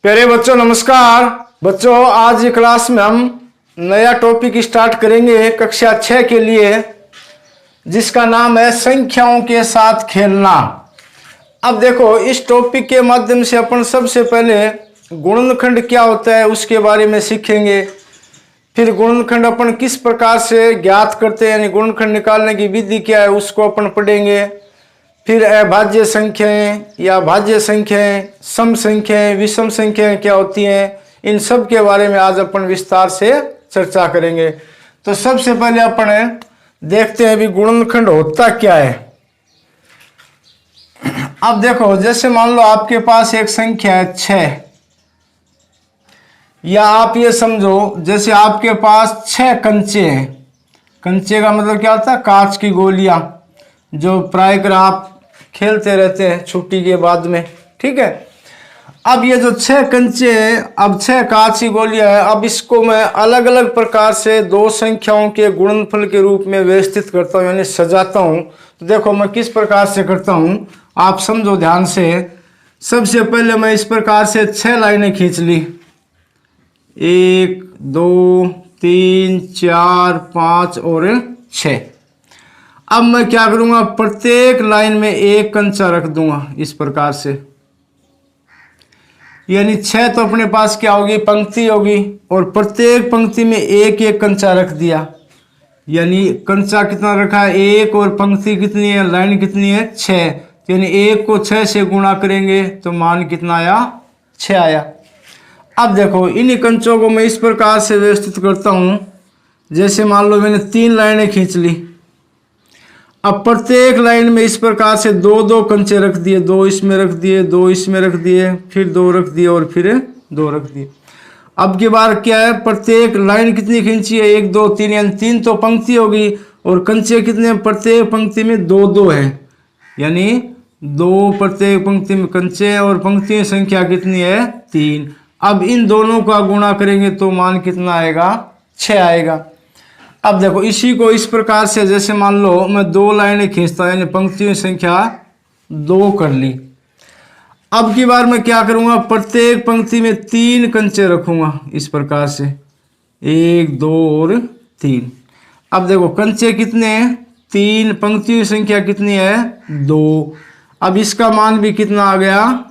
प्यारे बच्चों नमस्कार। बच्चों आज की क्लास में हम नया टॉपिक स्टार्ट करेंगे कक्षा 6 के लिए, जिसका नाम है संख्याओं के साथ खेलना। अब देखो, इस टॉपिक के माध्यम से अपन सबसे पहले गुणनखंड क्या होता है उसके बारे में सीखेंगे। फिर गुणनखंड अपन किस प्रकार से ज्ञात करते हैं, यानी गुणनखंड निकालने की विधि क्या है उसको अपन पढ़ेंगे। फिर अभाज्य संख्याएं या भाज्य संख्याएं, सम संख्याएं, विषम संख्याएं क्या होती हैं, इन सब के बारे में आज अपन विस्तार से चर्चा करेंगे। तो सबसे पहले अपन देखते हैं भी गुणनखंड होता क्या है। अब देखो, जैसे मान लो आपके पास एक संख्या है 6, या आप ये समझो जैसे आपके पास 6 कंचे हैं। कंचे का मतलब क्या होता है? कांच की गोलियां, जो प्रायः आप खेलते रहते हैं छुट्टी के बाद में, ठीक है। अब ये जो 6 कंचे हैं, अब 6 कांच की गोलियां हैं, अब इसको मैं अलग अलग प्रकार से दो संख्याओं के गुणनफल के रूप में व्यवस्थित करता हूँ, यानी सजाता हूँ। तो देखो मैं किस प्रकार से करता हूँ, आप समझो ध्यान से। सबसे पहले मैं इस प्रकार से 6 लाइनें खींच ली, 1 2 3 4 5 और 6। अब मैं क्या करूंगा, प्रत्येक लाइन में एक कंचा रख दूंगा इस प्रकार से, यानी 6 तो अपने पास क्या होगी, पंक्ति होगी, और प्रत्येक पंक्ति में एक एक कंचा रख दिया। यानी कंचा कितना रखा है, 1, और पंक्ति कितनी है, लाइन कितनी है, 6। यानी 1 को 6 से गुणा करेंगे तो मान कितना आया, 6 आया। अब देखो, इन कंचों को मैं इस प्रकार से व्यवस्थित करता हूं। जैसे मान लो मैंने 3 लाइनें खींच ली, अब प्रत्येक लाइन में इस प्रकार से 2-2 कंचे रख दिए, 2 इसमें रख दिए, 2 इसमें रख दिए, फिर 2 रख दिए और फिर 2 रख दिए। अब की बार क्या है, प्रत्येक लाइन कितनी खींची है, 1 2 3, यानी 3 तो पंक्ति होगी, और कंचे कितने, प्रत्येक पंक्ति में 2-2 है, यानी 2 प्रत्येक पंक्ति में कंचे, और पंक्ति की संख्या कितनी है, 3। अब इन दोनों का गुणा करेंगे तो मान कितना आएगा, 6 आएगा। अब देखो, इसी को इस प्रकार से, जैसे मान लो मैं 2 लाइनें खींचता हूं, यानी पंक्तियों की संख्या 2 कर ली। अब की बार मैं क्या करूंगा, प्रत्येक पंक्ति में 3 कंचे रखूंगा इस प्रकार से, 1 2 और 3। अब देखो कंचे कितने हैं, 3, पंक्तियों की संख्या कितनी है, 2। अब इसका मान भी कितना आ गया,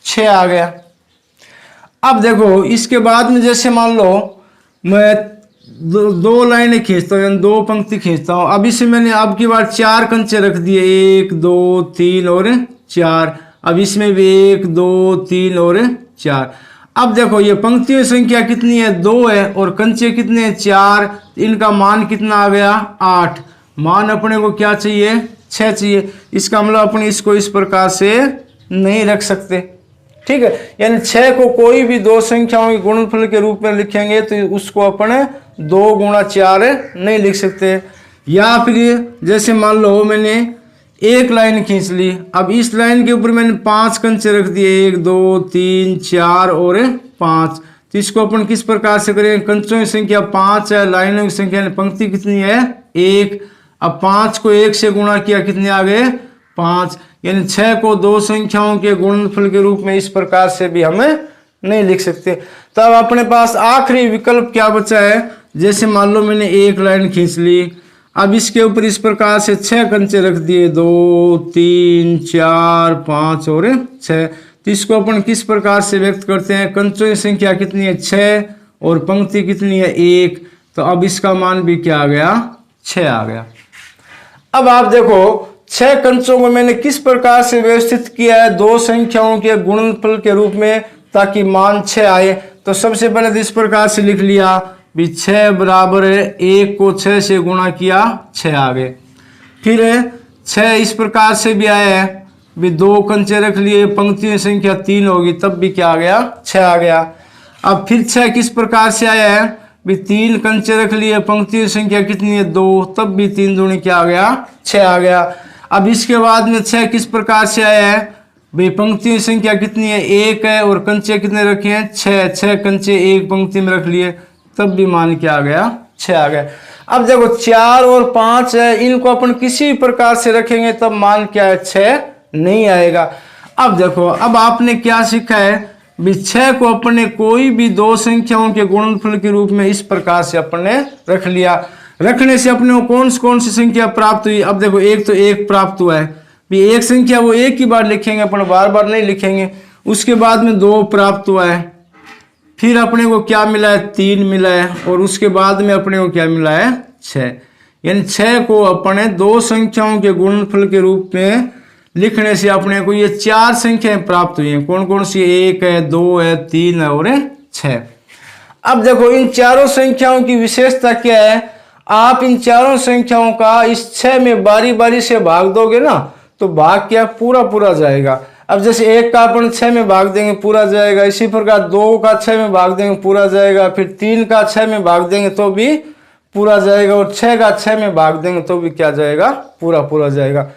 6 आ गया। अब देखो इसके बाद में जैसे मान लो मैं 2 लाइनें खींचता हूँ, 2 पंक्ति खींचता हूँ। अब इसे मैंने अब की बार 4 कंचे रख दिए, 1 2 3 और 4। अब इसमें भी 1 2 3 और 4। अब देखो ये पंक्तियों की संख्या कितनी है, 2 है, और कंचे कितने हैं, 4। इनका मान कितना आ गया, 8। मान अपने को क्या चाहिए, 6 चाहिए। इसका मतलब अपने इसको इस प्रकार से नहीं रख सकते, ठीक है। यानी 6 को कोई भी दो संख्याओं के गुणनफल के रूप में लिखेंगे तो उसको अपन 2 गुणा 4 नहीं लिख सकते। या फिर जैसे मान लो मैंने एक लाइन खींच ली, अब इस लाइन के ऊपर मैंने 5 कंचे रख दिए, 1 2 3 4 और 5। तो इसको अपन किस प्रकार से करेंगे, कंचों की संख्या 5 है, लाइनों की संख्या पंक्ति कितनी है, 1। अब 5 को 1 से गुणा किया, कितने आ गए, 5। यानी 6 को दो संख्याओं के गुणनफल के रूप में इस प्रकार से भी हमें नहीं लिख सकते। तो अब अपने पास आखिरी विकल्प क्या बचा है, जैसे मान लो मैंने एक लाइन खींच ली, अब इसके ऊपर इस प्रकार से 6 कंचे रख दिए, 2 3 4 5 और 6। तो इसको अपन किस प्रकार से व्यक्त करते हैं, कंचों की संख्या कितनी है, 6, और पंक्ति कितनी है, 1। तो अब इसका मान भी क्या आ गया, 6 आ गया। अब आप देखो 6 कंचों को मैंने किस प्रकार से व्यवस्थित किया है दो संख्याओं के गुणनफल के रूप में, ताकि मान 6 आए। तो सबसे पहले तो इस प्रकार से लिख लिया भी 6 बराबर 1 को 6 से गुणा किया, 6 आ गए। फिर 6 इस प्रकार से भी आया है भी 2 कंचे रख लिए, पंक्तियों की संख्या 3 होगी, तब भी क्या आ गया, 6 आ गया। अब फिर 6 किस प्रकार से आया है भी 3 कंचे रख लिए, पंक्तियों की संख्या कितनी है, 2, तब भी 3 दूनी क्या आ गया, 6 आ गया। अब इसके बाद में 6 किस प्रकार से आया है भाई, पंक्तियों की संख्या कितनी है, 1 है, और कंचे कितने रखे हैं, 6 कंचे एक पंक्ति में रख लिए, तब भी मान क्या आ गया, 6 आ गया। अब देखो 4 और 5 है, इनको अपन किसी प्रकार से रखेंगे तब मान क्या है, 6 नहीं आएगा। अब देखो, अब आपने क्या सीखा है भी 6 को अपने कोई भी दो संख्याओं के गुणनफल के रूप में इस प्रकार से अपने रख लिया। रखने से अपने को कौन सी संख्या प्राप्त हुई? अब देखो एक तो एक प्राप्त हुआ है, भी एक संख्या वो एक ही बार लिखेंगे, अपन बार बार नहीं लिखेंगे। उसके बाद में 2 प्राप्त हुआ है, फिर अपने को क्या मिला है? 3 मिला है, और उसके बाद में अपने को क्या मिला है? 6। यानी 6 को अपने दो संख्याओं के गुणनफल के रूप में लिखने से अपने को ये 4 संख्याएं प्राप्त हुई हैं। कौन कौन सी? 1 है, 2 है, 3 है और 6। अब देखो इन चारों संख्याओं की विशेषता क्या है? आप इन चारों संख्याओं का इस 6 में बारी बारी से भाग दोगे ना, तो भाग क्या? पूरा पूरा जाएगा। अब जैसे 1 का अपन 6 में भाग देंगे पूरा जाएगा, इसी प्रकार 2 का 6 में भाग देंगे पूरा जाएगा, फिर 3 का 6 में भाग देंगे तो भी पूरा जाएगा, और 6 का 6 में भाग देंगे तो भी क्या जाएगा? पूरा पूरा जाएगा।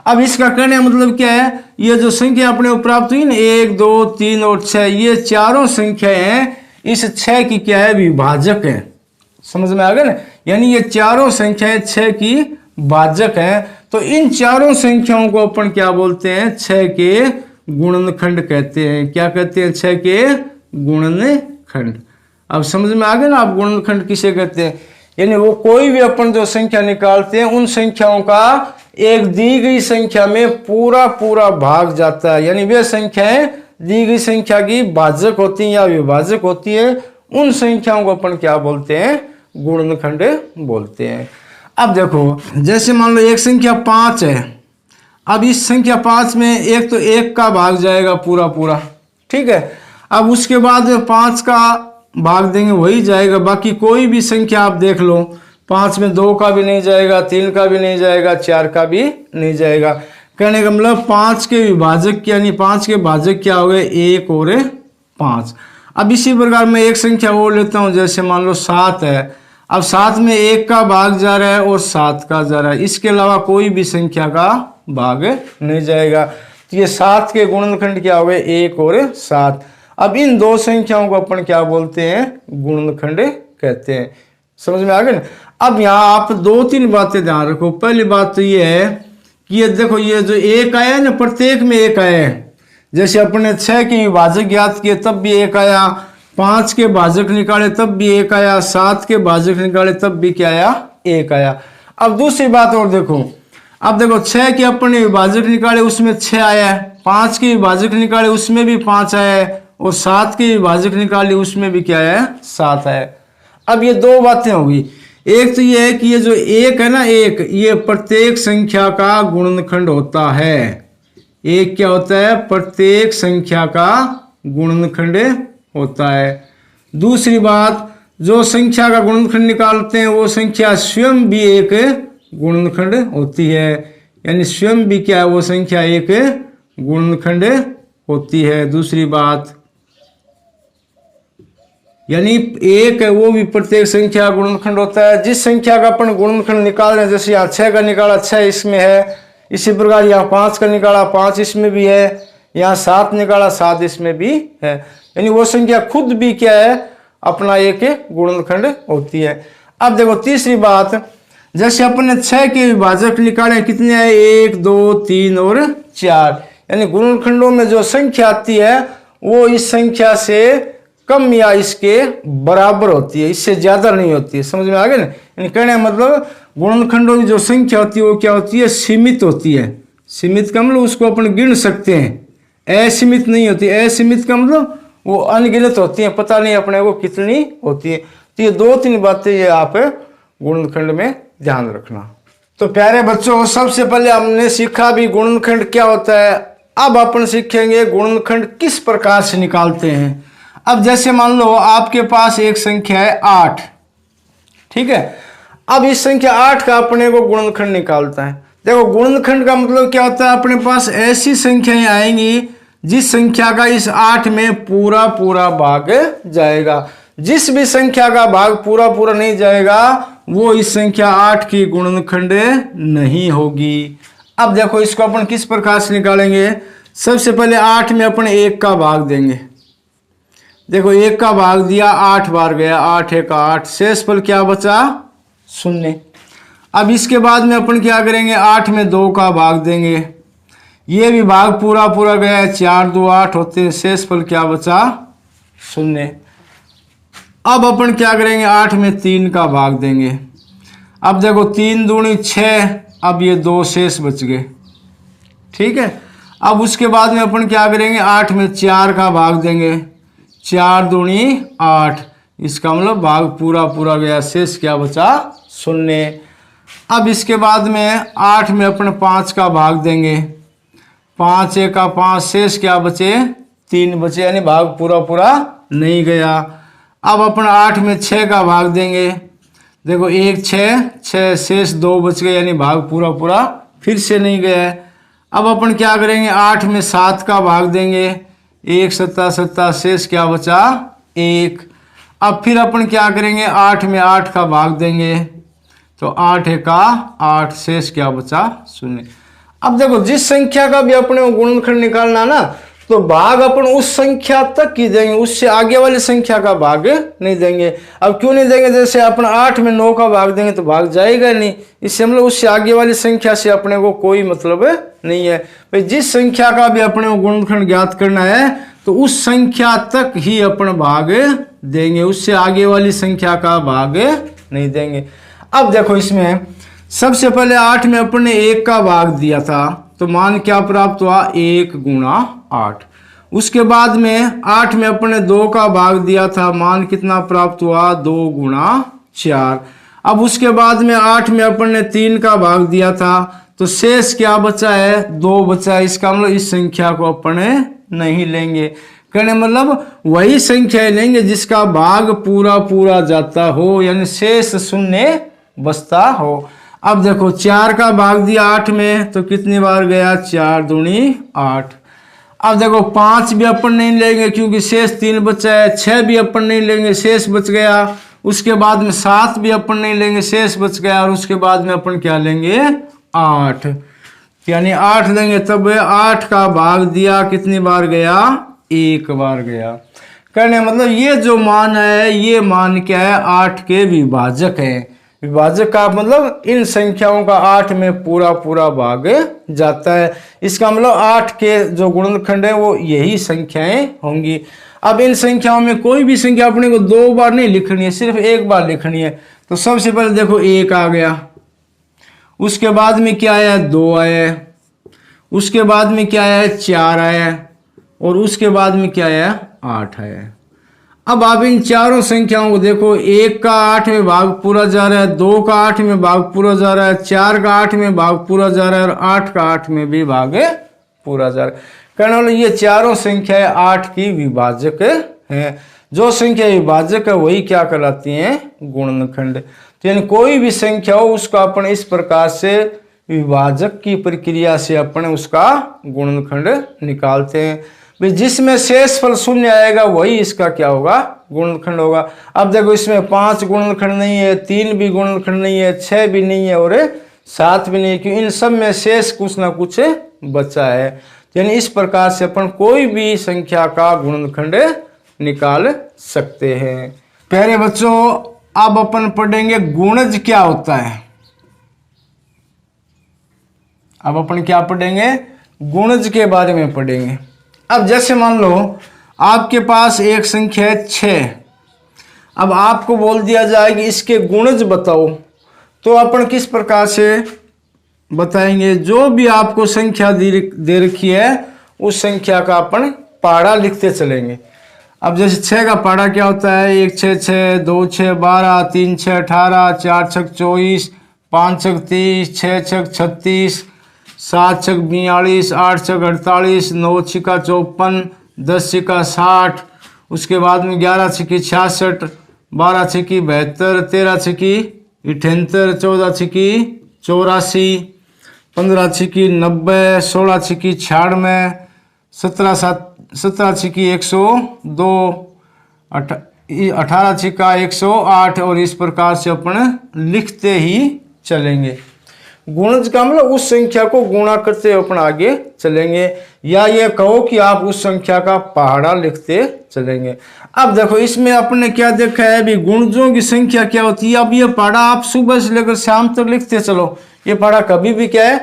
अब इसका कहने का मतलब क्या है? ये जो संख्या अपने को प्राप्त हुई ना, 1, 2, 3 और 6, ये चारों संख्याएं इस 6 की क्या है? विभाजक है। समझ में आ गया ना? यानी ये चारों संख्याएं 6 की भाजक हैं। तो इन चारों संख्याओं को अपन क्या बोलते हैं? 6 के गुणनखंड कहते हैं। क्या कहते हैं? 6 के गुणनखंड। अब समझ में आ गया ना आप गुणनखंड किसे कहते हैं? यानी वो कोई भी अपन जो संख्या निकालते हैं उन संख्याओं का एक दी गई संख्या में पूरा पूरा भाग जाता है, यानी वे संख्याएं दी गई संख्या की भाजक होती हैं या विभाजक होती है, उन संख्याओं को अपन क्या बोलते हैं? गुणनखंड बोलते हैं। अब देखो जैसे मान लो एक संख्या 5 है। अब इस संख्या 5 में एक तो 1 का भाग जाएगा पूरा पूरा, ठीक है। अब उसके बाद 5 का भाग देंगे वही जाएगा, बाकी कोई भी संख्या आप देख लो 5 में 2 का भी नहीं जाएगा, 3 का भी नहीं जाएगा, 4 का भी नहीं जाएगा। कहने का मतलब 5 के विभाजक यानी 5 के भाजक क्या हो गए? 1 और 5। अब इसी प्रकार मैं एक संख्या और लेता हूं, जैसे मान लो 7 है। अब 7 में 1 का भाग जा रहा है और 7 का जा रहा है, इसके अलावा कोई भी संख्या का भाग नहीं जाएगा। तो ये 7 के गुणनखंड क्या हो गए? 1 और 7। अब इन दो संख्याओं को अपन क्या बोलते हैं? गुणनखंड कहते हैं। समझ में आ गया ना? अब यहाँ आप 2-3 बातें ध्यान रखो। पहली बात तो ये है कि ये देखो ये जो 1 आया है ना, प्रत्येक में 1 आया है। जैसे अपने 6 के विभाजक ज्ञात किए तब भी 1 आया, 5 के भाजक निकाले तब भी 1 आया, 7 के भाजक निकाले तब भी क्या आया? 1 आया। अब दूसरी बात और देखो, अब देखो 6 के अपने विभाजक निकाले उसमें 6 आया है, 5 के विभाजक निकाले उसमें भी 5 आया है, और 7 के विभाजक निकाले उसमें भी क्या आया? 7 आया। अब ये दो बातें होगी। एक तो ये है कि ये जो 1 है ना, 1 ये प्रत्येक संख्या का गुणनखंड होता है। 1 क्या होता है? प्रत्येक संख्या का गुणनखंड होता है। दूसरी बात, जो संख्या का गुणनखंड निकालते हैं वो संख्या स्वयं भी एक गुणनखंड होती है, यानी स्वयं भी क्या है? वो संख्या एक गुणनखंड होती है। दूसरी बात यानी 1 है वो भी प्रत्येक संख्या का गुणनखंड होता है। जिस संख्या का अपन गुणनखंड निकाल रहे हैं, जैसे यहाँ 6 का निकाला 6 इसमें है, इसी प्रकार यहाँ 5 का निकाला 5 इसमें भी है, यहाँ 7 निकाला 7 इसमें भी है, यानी वो संख्या खुद भी क्या है? अपना एक गुणनखंड होती है। अब देखो तीसरी बात, जैसे अपने 6 के विभाजक निकाले कितने आए? 1, 2, 3 और 4, यानी गुणनखंडों में जो संख्या आती है वो इस संख्या से कम या इसके बराबर होती है, इससे ज्यादा नहीं होती है। समझ में आ गया ना? यानी कहने का मतलब गुणनखंडों की जो संख्या होती है वो क्या होती है? सीमित होती है। सीमित का मतलब उसको अपन गिन सकते हैं, असीमित नहीं होती। असीमित का मतलब वो अनगिनत होती है, पता नहीं अपने को कितनी होती है। तो ये 2-3 बातें ये आप गुणनखंड में ध्यान रखना। तो प्यारे बच्चों, सबसे पहले हमने सीखा भी गुणनखंड क्या होता है। अब अपन सीखेंगे गुणनखंड किस प्रकार से निकालते हैं। अब जैसे मान लो आपके पास एक संख्या है 8, ठीक है। अब इस संख्या 8 का अपने को गुणनखंड निकालता है। देखो गुणनखंड का मतलब क्या होता है? अपने पास ऐसी संख्याएं आएंगी जिस संख्या का इस 8 में पूरा पूरा भाग जाएगा। जिस भी संख्या का भाग पूरा पूरा नहीं जाएगा वो इस संख्या 8 की गुणनखंड नहीं होगी। अब देखो इसको अपन किस प्रकार से निकालेंगे। सबसे पहले 8 में अपन 1 का भाग देंगे। देखो 1 का भाग दिया 8 बार गया, 8 1 8, शेष फल क्या बचा? 0। अब इसके बाद में अपन क्या करेंगे? 8 में 2 का भाग देंगे। ये भी भाग पूरा पूरा गया है, 4 2 8 होते हैं, शेषफल क्या बचा 0। अब अपन क्या करेंगे, 8 में 3 का भाग देंगे। अब देखो 3 दूनी 6, अब ये 2 शेष बच गए, ठीक है। अब उसके बाद में अपन क्या करेंगे, 8 में 4 का भाग देंगे, 4 दूनी 8, इसका मतलब भाग पूरा पूरा गया, शेष क्या बचा 0। अब इसके बाद में 8 में अपन 5 का भाग देंगे, 5 1 का 5, शेष क्या बचे 3 बचे, यानी भाग पूरा पूरा नहीं गया। अब अपन 8 में 6 का भाग देंगे, देखो 1 6 6, शेष 2 बच गए, यानी भाग पूरा पूरा फिर से नहीं गया है। अब अपन क्या करेंगे, 8 में 7 का भाग देंगे, 1 7 7, शेष क्या बचा 1। अब फिर अपन क्या करेंगे, 8 में 8 का भाग देंगे, तो 8 1 का 8, शेष क्या बचा 0। अब देखो जिस संख्या का भी अपने को गुणनखंड निकालना ना, तो भाग अपन उस संख्या तक ही देंगे, उससे आगे वाली संख्या का भाग नहीं देंगे। अब क्यों नहीं देंगे, जैसे अपन 8 में 9 का भाग देंगे तो भाग जाएगा नहीं, इससे मतलब उससे आगे वाली संख्या से अपने को कोई मतलब नहीं है। भाई जिस संख्या का भी अपने को गुणनखंड ज्ञात करना है तो उस संख्या तक ही अपन भाग देंगे, उससे आगे वाली संख्या का भाग नहीं देंगे। अब देखो इसमें सबसे पहले 8 में अपन ने 1 का भाग दिया था, तो मान क्या प्राप्त हुआ 1 गुणा 8। उसके बाद में 8 में अपन ने 2 का भाग दिया था, मान कितना प्राप्त हुआ 2 गुणा 4। अब उसके बाद में 8 में अपन ने 3 का भाग दिया था, तो शेष क्या बचा है 2 बचा है, इसका मतलब इस संख्या को अपन नहीं लेंगे। कहने मतलब वही संख्या लेंगे जिसका भाग पूरा पूरा जाता हो, यानी शेष 0 बचता हो। अब देखो 4 का भाग दिया 8 में, तो कितनी बार गया 4 दूनी 8। अब देखो 5 भी अपन नहीं लेंगे क्योंकि शेष 3 बचा है, 6 भी अपन नहीं लेंगे, शेष बच गया। उसके बाद में 7 भी अपन नहीं लेंगे, शेष बच गया। और उसके बाद में अपन क्या लेंगे 8, यानी 8 लेंगे, तब 8 का भाग दिया कितनी बार गया 1 बार गया। कहने मतलब ये जो मान है, ये मान क्या है 8 के विभाजक है। विभाजक का मतलब इन संख्याओं का 8 में पूरा पूरा भाग जाता है, इसका मतलब 8 के जो गुणनखंड है वो यही संख्याएं होंगी। अब इन संख्याओं में कोई भी संख्या अपने को 2 बार नहीं लिखनी है, सिर्फ 1 बार लिखनी है। तो सबसे पहले देखो 1 आ गया, उसके बाद में क्या आया 2 आया, उसके बाद में क्या आया 4 आया, और उसके बाद में क्या आया 8 आया। अब आप इन चारों संख्याओं को देखो, 1 का 8 में भाग पूरा जा रहा है, 2 का 8 में भाग पूरा जा रहा है, 4 का 8 में भाग पूरा जा रहा है, और 8 का 8 में भी भाग पूरा जा रहा है। कहने वाले ये चारों संख्याएं 8 की विभाजक हैं। जो संख्या विभाजक है वही क्या कहलाती हैं गुणनखंड। तो यानी कोई भी संख्या हो उसका अपन इस प्रकार से विभाजक की प्रक्रिया से अपन उसका गुणनखंड निकालते हैं। जिसमें शेषफल 0 आएगा वही इसका क्या होगा गुणनखंड होगा। अब देखो इसमें 5 गुणनखंड नहीं है, 3 भी गुणनखंड नहीं है, 6 भी नहीं है, और 7 भी नहीं है, क्योंकि इन सब में शेष कुछ ना कुछ बचा है। यानी इस प्रकार से अपन कोई भी संख्या का गुणनखंड निकाल सकते हैं। प्यारे बच्चों, अब अपन पढ़ेंगे गुणज क्या होता है। अब अपन क्या पढ़ेंगे गुणज के बारे में पढ़ेंगे। अब जैसे मान लो आपके पास एक संख्या है 6, अब आपको बोल दिया जाए कि इसके गुणज बताओ, तो अपन किस प्रकार से बताएंगे। जो भी आपको संख्या दे रखी है उस संख्या का अपन पहाड़ा लिखते चलेंगे। अब जैसे 6 का पहाड़ा क्या होता है, 1 6 6, 2 6 12, 3 6 18, 4 6 24, 5 6 30, 6 6 36, 7 6 42, 8 6 48, 9 6 54, 10 6 60, उसके बाद में 11 6 66, 12 6 72, 13 6 78, 14 6 84, 15 6 90, 16 6 96, 17 6 102, 18 6 108, और इस प्रकार से अपन लिखते ही चलेंगे। गुणज का मतलब उस संख्या को गुणा करते अपन आगे चलेंगे, या ये कहो कि आप उस संख्या का पहाड़ा लिखते चलेंगे। अब देखो इसमें अपने क्या देखा है, अभी गुणजों की संख्या क्या होती है। अब ये पहाड़ा आप सुबह से लेकर शाम तक लिखते चलो, ये पहाड़ा कभी भी क्या है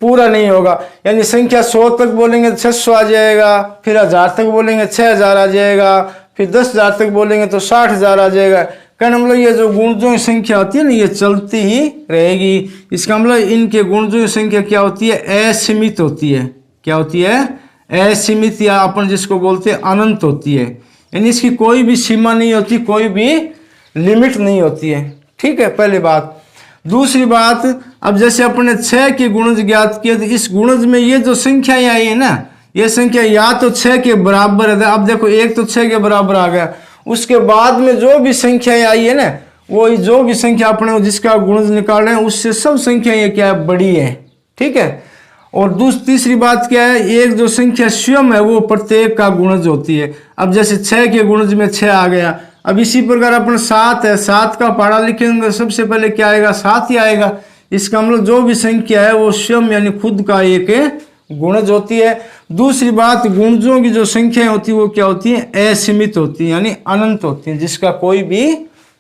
पूरा नहीं होगा। यानी संख्या 100 तक बोलेंगे तो 600 आ जाएगा, फिर 1000 तक बोलेंगे 6000 आ जाएगा, फिर 10,000 तक बोलेंगे तो 60,000 आ जाएगा। कहने मतलब ये जो गुणजों की संख्या होती है ना, ये चलती ही रहेगी। इसका मतलब इनके गुणजों की संख्या क्या होती है, असीमित होती है। क्या होती है, असीमित, या अपन जिसको बोलते हैं अनंत होती है। यानी इसकी कोई भी सीमा नहीं होती, कोई भी लिमिट नहीं होती है। ठीक है, पहली बात। दूसरी बात, अब जैसे अपने 6 के गुणज ज्ञात किए, तो इस गुणज में ये जो संख्याएं आई है ना, ये संख्या या तो 6 के बराबर है। अब देखो एक तो 6 के बराबर आ गया, उसके बाद में जो भी संख्याएं आई है ना, वो जो भी संख्या अपने जिसका गुणज निकाल रहे हैं उससे सब संख्याएं क्या है, बड़ी है। ठीक है। और तीसरी बात क्या है, एक जो संख्या स्वयं है वो प्रत्येक का गुणज होती है। अब जैसे 6 के गुणज में 6 आ गया। अब इसी प्रकार अपन 7 है, 7 का पहाड़ा लिखेंगे सबसे पहले क्या आएगा, 7 ही आएगा। इसका मतलब जो भी संख्या है वो स्वयं यानी खुद का एक गुणज होती है। दूसरी बात, गुणजों की जो संख्या होती है वो क्या होती है, असीमित होती है, यानी अनंत होती है, जिसका कोई भी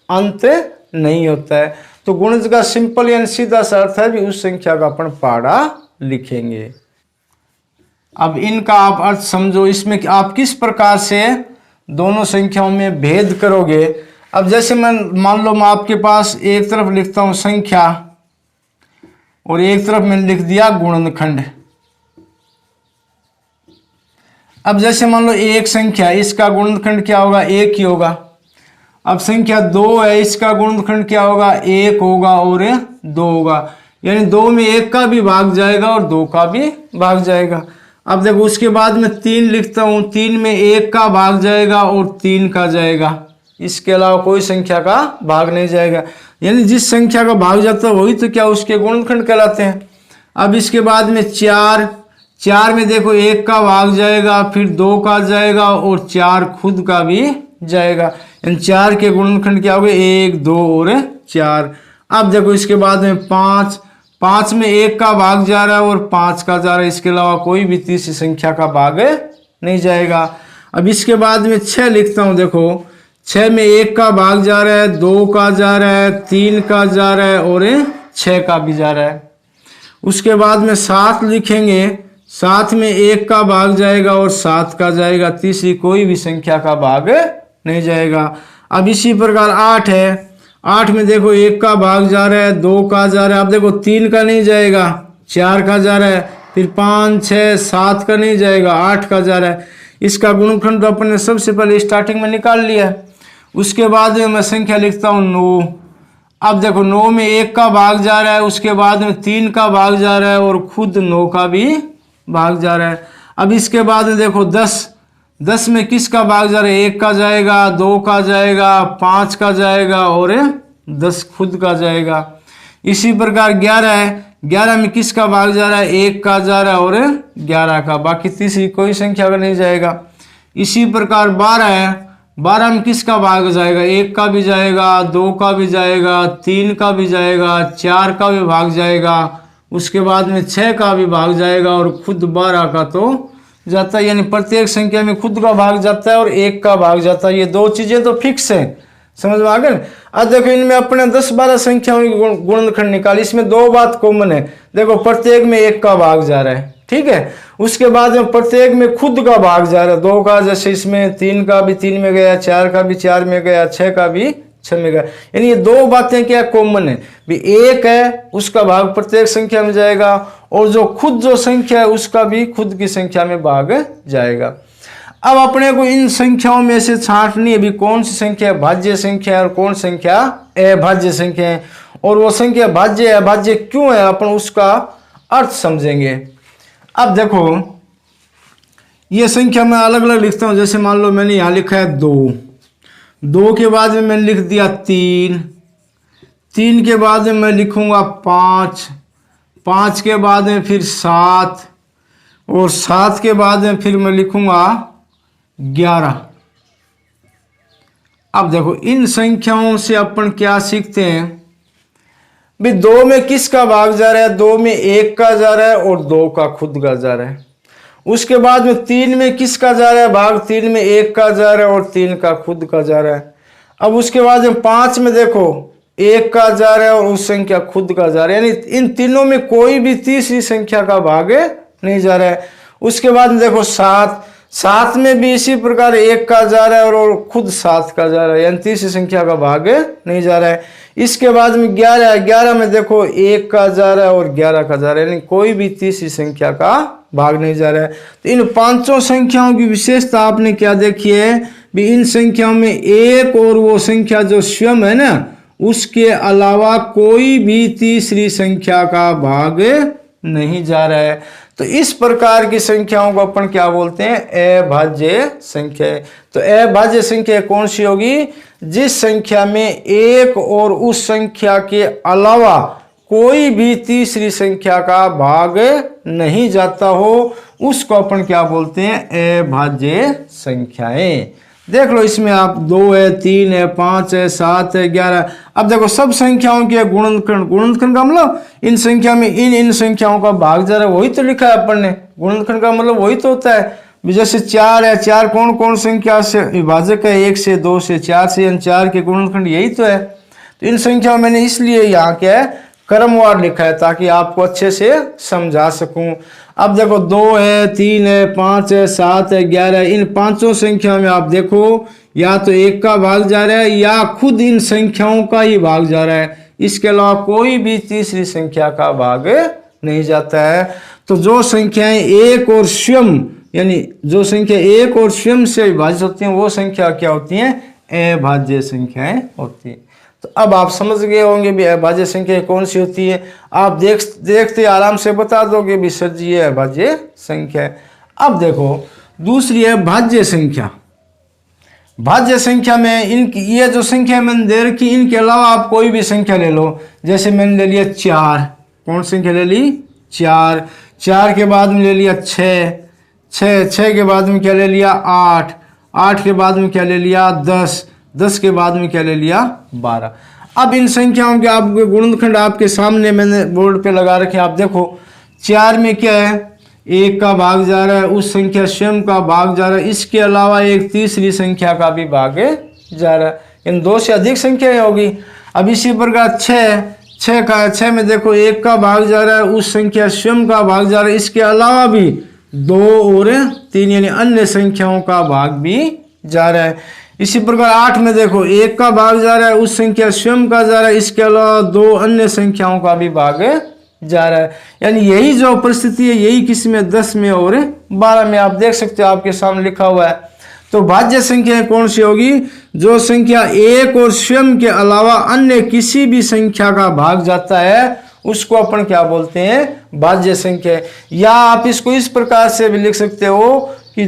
अंत नहीं होता है। तो गुणज का सिंपल यानी सीधा सा अर्थ है भी उस संख्या का अपन पहाड़ा लिखेंगे। अब इनका आप अर्थ समझो, इसमें आप किस प्रकार से दोनों संख्याओं में भेद करोगे। अब जैसे मैं मान लो मैं आपके पास एक तरफ लिखता हूं संख्या और एक तरफ मैंने लिख दिया गुणनखंड। अब जैसे मान लो एक संख्या, इसका गुणनखंड क्या होगा, 1 ही होगा। अब संख्या 2 है, इसका गुणनखंड क्या होगा, 1 होगा और 2 होगा। यानी 2 में 1 का भी भाग जाएगा और 2 का भी भाग जाएगा। अब देखो उसके बाद में 3 लिखता हूं, 3 में 1 का भाग जाएगा और 3 का जाएगा, इसके अलावा कोई संख्या का भाग नहीं जाएगा। यानी जिस संख्या का भाग जाता है वही तो क्या उसके गुणनखंड कहलाते हैं। अब इसके बाद में 4 में देखो 1 का भाग जाएगा, फिर 2 का जाएगा और 4 खुद का भी जाएगा। यानी 4 के गुणनखंड क्या हो गए, 1, 2 और 4। अब देखो इसके बाद में 5 में 1 का भाग जा रहा है और 5 का जा रहा है, इसके अलावा कोई भी तीसरी संख्या का भाग नहीं जाएगा। अब इसके बाद में 6 लिखता हूं, देखो 6 में 1 का भाग जा रहा है, 2 का जा रहा है, 3 का जा रहा है और 6 का भी जा रहा है। उसके बाद में 7 लिखेंगे, 7 में 1 का भाग जाएगा और 7 का जाएगा, तीसरी कोई भी संख्या का भाग नहीं जाएगा। अब इसी प्रकार 8 है, 8 में देखो 1 का भाग जा रहा है, 2 का जा रहा है, अब देखो 3 का नहीं जाएगा, 4 का जा रहा है, फिर 5, 6, 7 का नहीं जाएगा, 8 का जा रहा है। इसका गुणनखंड तो अपन ने सबसे पहले स्टार्टिंग में निकाल लिया। उसके बाद में मैं संख्या लिखता हूँ 9। अब देखो 9 में 1 का भाग जा रहा है, उसके बाद में 3 का भाग जा रहा है और खुद 9 का भी भाग जा रहा है। अब इसके बाद में देखो 10 में किसका भाग जा रहा है, 1 का जाएगा, 2 का जाएगा, 5 का जाएगा और 10 खुद का जाएगा। इसी प्रकार 11 है, 11 में किसका भाग जा रहा है, 1 का जा रहा है और 11 का, बाकी तीसरी कोई संख्या का नहीं जाएगा। इसी प्रकार 12 है, 12 में किसका भाग जाएगा, 1 का भी जाएगा, 2 का भी जाएगा, 3 का भी जाएगा, 4 का भी भाग जाएगा, उसके बाद में 6 का भी भाग जाएगा और खुद 12 का तो जाता है। यानी प्रत्येक संख्या में खुद का भाग जाता है और 1 का भाग जाता है। ये दो चीजें तो फिक्स है, समझ में आ गए। अब देखो इनमें अपने 10-12 संख्याओं की गुणनखंड निकाली, इसमें 2 बात कॉमन है। देखो प्रत्येक में 1 का भाग जा रहा है, ठीक है। उसके बाद में प्रत्येक में खुद का भाग जा रहा है, 2 का, जैसे इसमें 3 का भी 3 में गया, 4 का भी 4 में गया, 6 का भी 6 में गया। यानी ये 2 बातें क्या कॉमन है भी, 1 है उसका भाग प्रत्येक संख्या में जाएगा और जो खुद जो संख्या है उसका भी खुद की संख्या में भाग जाएगा। अब अपने को इन संख्याओं में से छांटनी है भी कौन सी संख्या भाज्य संख्या है और कौन संख्या अभाज्य संख्या है, और वो संख्या भाज्य अभाज्य क्यों है अपन उसका अर्थ समझेंगे। अब देखो ये संख्या मैं अलग अलग लिखता हूं, जैसे मान लो मैंने यहां लिखा है 2 के बाद में मैंने लिख दिया 3 के बाद में मैं लिखूंगा 5 के बाद में फिर 7 और 7 के बाद में फिर मैं लिखूंगा 11। अब देखो इन संख्याओं से अपन क्या सीखते हैं भी, 2 में किसका भाग जा रहा है, 2 में 1 का जा रहा है और 2 का खुद का जा रहा है। उसके बाद में 3 में किसका जा रहा है भाग, 3 में 1 का जा रहा है और 3 का खुद का जा रहा है। अब उसके बाद में 5 में देखो एक का जा रहा है और उस संख्या खुद का जा रहा है, यानी इन तीनों में कोई भी तीसरी संख्या का भाग नहीं जा रहा है। उसके बाद में देखो 7, 7 में भी इसी प्रकार एक का जा रहा है और खुद 7 का जा रहा है, यानी तीसरी संख्या का भाग नहीं जा रहा है। इसके बाद में 11, 11 में देखो एक का जा रहा है और 11 का जा रहा है, यानी कोई भी तीसरी संख्या का भाग नहीं जा रहा है। तो इन पांचों संख्याओं की विशेषता आपने क्या देखी है भी, इन संख्याओं में एक और वो संख्या जो स्वयं है ना, उसके अलावा कोई भी तीसरी संख्या का भाग नहीं जा रहा है। तो इस प्रकार की संख्याओं को अपन क्या बोलते हैं, अभाज्य संख्या। तो अभाज्य संख्या कौन सी होगी, जिस संख्या में एक और उस संख्या के अलावा कोई भी तीसरी संख्या का भाग नहीं जाता हो, उसको अपन क्या बोलते हैं, अभाज्य संख्याएं। देख लो इसमें आप 2 है, 3 है, 5 है, 7 है, 11। अब देखो सब संख्याओं के गुणनखंड, गुणनखंड का मतलब इन संख्या में इन संख्याओं का भाग जा रहा है, वही तो लिखा है अपन ने। गुणनखंड का मतलब वही तो होता है। जैसे 4 है, 4 कौन कौन संख्या से विभाजक है, 1 से, 2 से, 4 से, यानी 4 के गुणनखंड यही तो है। तो इन संख्याओं मैंने इसलिए यहाँ क्या है क्रमवार लिखा है ताकि आपको अच्छे से समझा सकूं। अब देखो 2 है, 3 है, 5 है, 7 है, 11 है। इन पांचों संख्याओं में आप देखो या तो एक का भाग जा रहा है या खुद इन संख्याओं का ही भाग जा रहा है, इसके अलावा कोई भी तीसरी संख्या का भाग नहीं जाता है। तो जो संख्याएं एक और स्वयं, यानी जो संख्या एक और स्वयं से विभाजित होती हैं वो संख्या क्या होती हैं, अभाज्य संख्याएं होती हैं। तो अब आप समझ गए होंगे भी अभाज्य संख्या कौन सी होती है। आप देखते आराम से बता दोगे भी सर जी ये अभाज्य संख्या है। अब देखो दूसरी है भाज्य संख्या। भाज्य संख्या में इनकी ये जो संख्या मैंने दे रखी, इनके अलावा आप कोई भी संख्या ले लो। जैसे मैंने ले लिया 4, कौन संख्या ले ली, 4, 4 के बाद में ले लिया 6, 6 के बाद में क्या ले लिया 8, 8 के बाद में क्या ले लिया 10, 10 के बाद में क्या ले लिया 12। अब इन संख्याओं के आपके गुणनखंड आपके सामने मैंने बोर्ड पे लगा रखे, आप देखो 4 में क्या है, एक का भाग जा रहा है, उस संख्या स्वयं का भाग जा रहा है, इसके अलावा एक तीसरी संख्या का भी भाग जा रहा है, इन 2 से अधिक संख्याएं होगी। अब इसी प्रकार 6 में देखो एक का भाग जा रहा है, उस संख्या स्वयं का भाग जा रहा है, इसके अलावा भी 2 और 3 यानी अन्य संख्याओं का भाग भी जा रहा है। इसी प्रकार 8 में देखो एक का भाग जा रहा है, उस संख्या स्वयं का जा रहा है, इसके अलावा 2 अन्य संख्याओं का भी भाग जा रहा है। यानी यही जो परिस्थिति है यही किस में 10 में और 12 में आप देख सकते हो आपके सामने लिखा हुआ है। तो भाज्य संख्या कौन सी होगी, जो संख्या एक और स्वयं के अलावा अन्य किसी भी संख्या का भाग जाता है उसको अपन क्या बोलते हैं, भाज्य संख्या। या आप इसको इस प्रकार से भी लिख सकते हो कि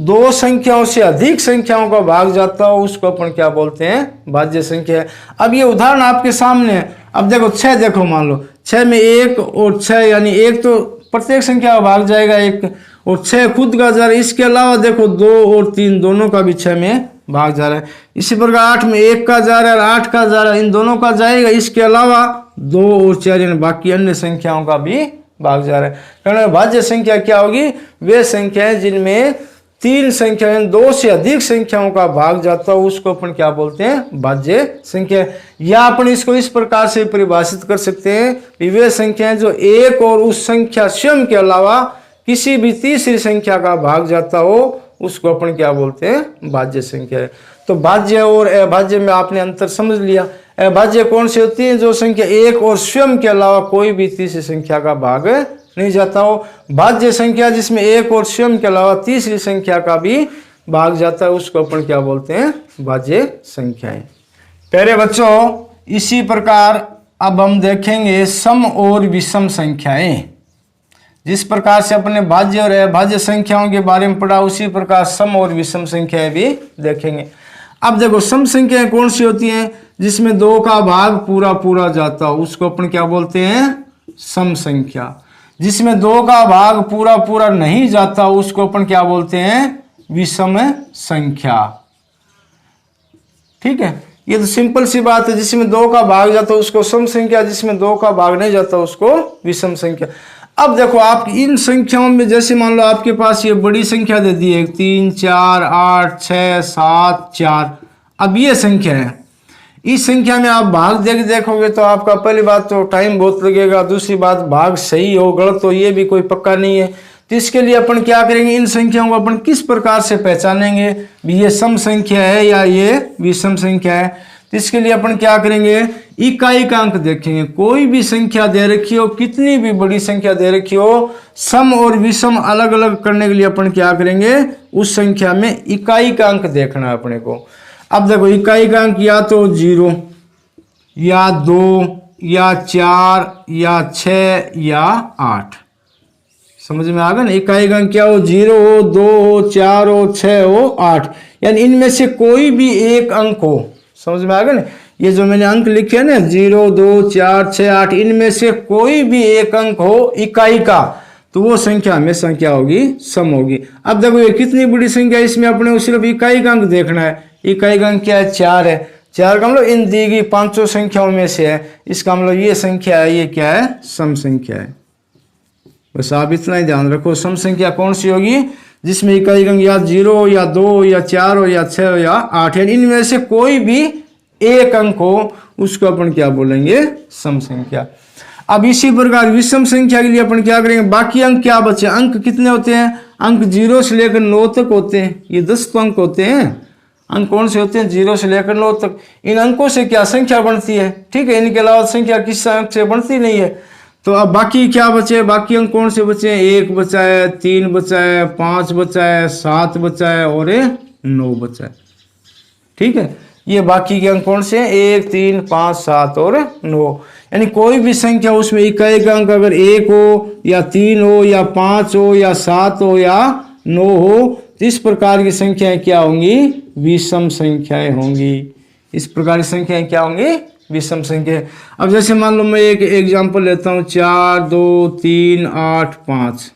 2 संख्याओं से अधिक संख्याओं का भाग जाता हो उसको अपन क्या बोलते हैं, भाज्य संख्या। अब ये उदाहरण आपके सामने है। अब देखो 6 देखो, मान लो 6 में 1 और 6 यानी एक तो प्रत्येक संख्या का भाग जाएगा 1 और 6 खुद का जा रहा है, इसके अलावा देखो 2 और 3 दोनों का भी 6 में भाग जा रहा है। इसी प्रकार 8 में 1 का जा रहा है और 8 का जा रहा है, इन दोनों का जाएगा, इसके अलावा 2 और 4 यानी बाकी अन्य संख्याओं का भी भाग जा रहा है। कारण भाज्य संख्या क्या होगी, वे संख्याएं जिनमें 3 संख्याएं 2 से अधिक संख्याओं का भाग जाता हो उसको अपन क्या बोलते हैं, भाज्य संख्या। या अपन इसको इस प्रकार से परिभाषित कर सकते हैं कि वे संख्याएं जो एक और उस संख्या स्वयं के अलावा किसी भी तीसरी संख्या का भाग जाता हो उसको अपन क्या बोलते हैं, भाज्य संख्या। तो भाज्य और अभाज्य में आपने अंतर समझ लिया। अभाज्य कौन सी होती है, जो संख्या एक और स्वयं के अलावा कोई भी तीसरी संख्या का भाग नहीं जाता हो। भाज्य संख्या जिसमें एक और स्वयं के अलावा तीसरी संख्या का भी भाग जाता है उसको अपन क्या बोलते हैं, भाज्य संख्याएं। प्यारे बच्चों, इसी प्रकार अब हम देखेंगे सम और विषम संख्याएं। जिस प्रकार से अपने भाज्य और अभाज्य संख्याओं के बारे में पढ़ा उसी प्रकार सम और विषम संख्याएं भी देखेंगे। अब देखो सम संख्याएं कौन सी होती हैं, जिसमें 2 का भाग पूरा पूरा जाता हो उसको अपन क्या बोलते हैं, सम संख्या। जिसमें 2 का भाग पूरा पूरा नहीं जाता उसको अपन क्या बोलते हैं, विषम संख्या। ठीक है, ये तो सिंपल सी बात है। जिसमें 2 का भाग जाता है उसको सम संख्या, जिसमें 2 का भाग नहीं जाता उसको विषम संख्या। अब देखो आप इन संख्याओं में जैसे मान लो आपके पास ये बड़ी संख्या दे दी है 3 4 8 6 7 4। अब ये संख्या है, इस संख्या में आप भाग देखोगे तो आपका पहली बात तो टाइम बहुत लगेगा, दूसरी बात भाग सही हो गलत हो ये भी कोई पक्का नहीं है। तो इसके लिए अपन क्या करेंगे, इन संख्याओं को अपन किस प्रकार से पहचानेंगे भी ये सम संख्या है या ये विषम संख्या है। तो इसके लिए अपन क्या करेंगे, इकाई का अंक देखेंगे। कोई भी संख्या दे रखी हो, कितनी भी बड़ी संख्या दे रखी हो, सम और विषम अलग अलग करने के लिए अपन क्या करेंगे, उस संख्या में इकाई का अंक देखना है अपने को। अब देखो इकाई का अंक या तो 0 या 2 या 4 या 6 या 8, समझ में आ गया ना। इकाई का अंक क्या हो, 0 हो, 2 हो, 4 हो, 6 हो, 8, यानी इनमें से कोई भी एक अंक हो, समझ में आ गया ना। ये जो मैंने अंक लिखे हैं ना 0 2 4 6 8, इनमें से कोई भी एक अंक हो इकाई का तो वो संख्या हमेशा क्या होगी, सम होगी। अब देखो ये कितनी बड़ी संख्या है, इसमें अपने को सिर्फ इकाई का अंक देखना है। इकाई का अंक क्या है, 4 है। 4 का मतलब इन दी गई 500 संख्याओं में से है, इसका मतलब ये संख्या है, ये क्या है, सम संख्या है। बस आप इतना ही ध्यान रखो, सम संख्या कौन सी होगी, जिसमें इकाई का अंक या 0 हो या 2 हो या 4 हो या 6 हो या 8 है, इनमें से कोई भी एक अंक हो उसको अपन क्या बोलेंगे, सम संख्या। अब इसी प्रकार विषम संख्या के लिए अपन क्या करेंगे, बाकी अंक क्या बचे, अंक कितने होते हैं, अंक 0 से लेकर 9 तक होते हैं, ये 10 तो अंक होते हैं। अंक कौन से होते हैं, 0 से लेकर 9 तक। इन अंकों से क्या संख्या बनती है, ठीक है, इनके अलावा संख्या किस अंक से बनती नहीं है। तो अब बाकी क्या बचे, बाकी अंक कौन से बचे, 1 बचा है, 3 बचा है, 5 बचा है, 7 बचा है और 9 बचा है, ठीक है। ये बाकी के अंक कौन से हैं, 1 3 5 7 और 9, यानी कोई भी संख्या उसमें इकाई का अंक अगर 1 हो या 3 हो या 5 हो या 7 हो या 9 हो, तो इस प्रकार की संख्याएं क्या होंगी, विषम संख्याएं होंगी। इस प्रकार की संख्याएं क्या होंगी, विषम संख्या। अब जैसे मान लो मैं एक एग्जांपल लेता हूँ, 4 2 3 8 5।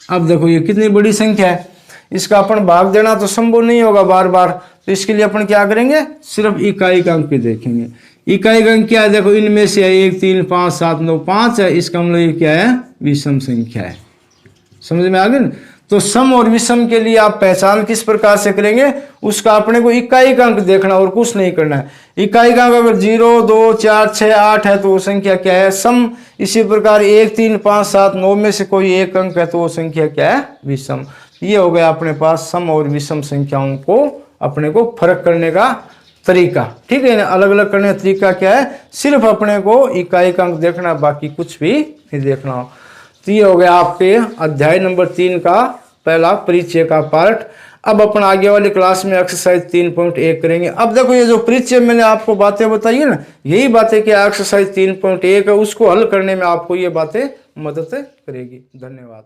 अब देखो ये कितनी बड़ी संख्या है, इसका अपन भाग देना तो संभव नहीं होगा बार बार, तो इसके लिए अपन क्या करेंगे, सिर्फ इकाई का अंक देखेंगे। इकाई का अंक क्या है, देखो इनमें से 1 3 5 7 9 5 है, इसका मतलब ये क्या है, विषम संख्या है। समझ में आ गया ना। तो सम और विषम के लिए आप पहचान किस प्रकार से करेंगे, उसका अपने को इकाई का अंक देखना और कुछ नहीं करना है। इकाई का अंक अगर 0 2 4 6 8 है तो वो संख्या क्या है, सम। इसी प्रकार 1 3 5 7 9 में से कोई एक अंक है तो वो संख्या क्या है, विषम। ये हो गया अपने पास सम और विषम संख्याओं को अपने को फर्क करने का तरीका, ठीक है ना। अलग अलग करने का तरीका क्या है, सिर्फ अपने को इकाई का अंक देखना, बाकी कुछ भी नहीं देखना हो। तो ये हो गया आपके अध्याय नंबर 3 का पहला परिचय का पार्ट। अब अपन आगे वाली क्लास में एक्सरसाइज 3.1 करेंगे। अब देखो ये जो परिचय मैंने आपको बातें बताई है ना, यही बातें क्या एक्सरसाइज 3.1 है, उसको हल करने में आपको ये बातें मदद करेगी। धन्यवाद।